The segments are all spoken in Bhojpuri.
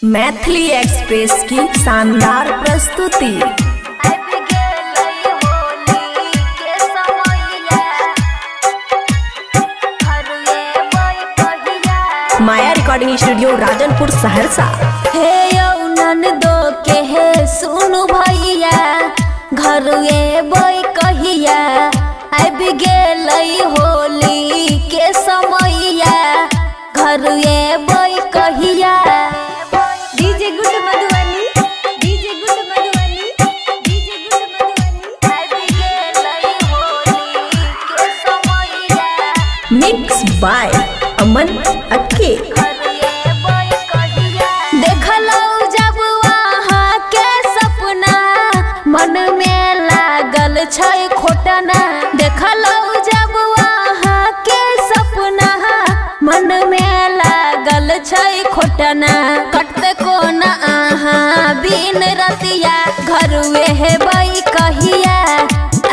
मैथिली एक्सप्रेस की शानदार प्रस्तुति। माया रिकॉर्डिंग स्टूडियो राजनपुर सहरसा। हे यौनन दो के हे सुनु भैया घर एबै कहिया आबि गेलै होली के समैया घर एबै कहिया। DJ good Madhubani DJ good Madhubani DJ good Madhubani आबि गेलै होली के समैया। मिक्स बाय अमन अक्के। देखलौ जब वहाँ के सपना मन में लागल छै खोटना। देखलौ जब वहाँ के सपना मन में लागल छै खोटना। कटते कोना अहाँ बिन रतिया घर हेबै कहिया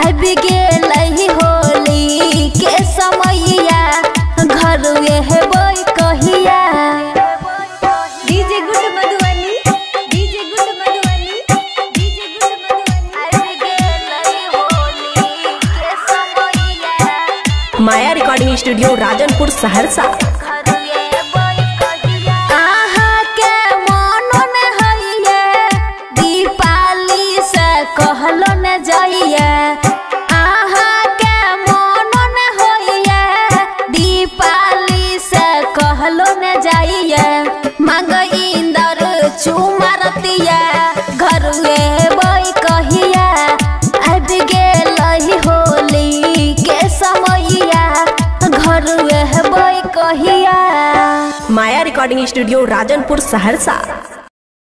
आबि गेलै होली के समैया घर हेबै कहिया। DJ good Madhubani DJ good Madhubani DJ good Madhubani आबि गेलै होली के समैया। माया रिकॉर्डिंग स्टूडियो राजनपुर सहरसा। अहाँ के मनो न होइए दीपाली से कहलो न जाइए। अहाँ के मनो न होइए दीपाली से कहलो न जाइए। मांग इंदर चुमारतिया घर एबै कहिया आबि गेलै होली के समैया घर एबै कहिया। माया रिकॉर्डिंग स्टूडियो राजनपुर सहरसा।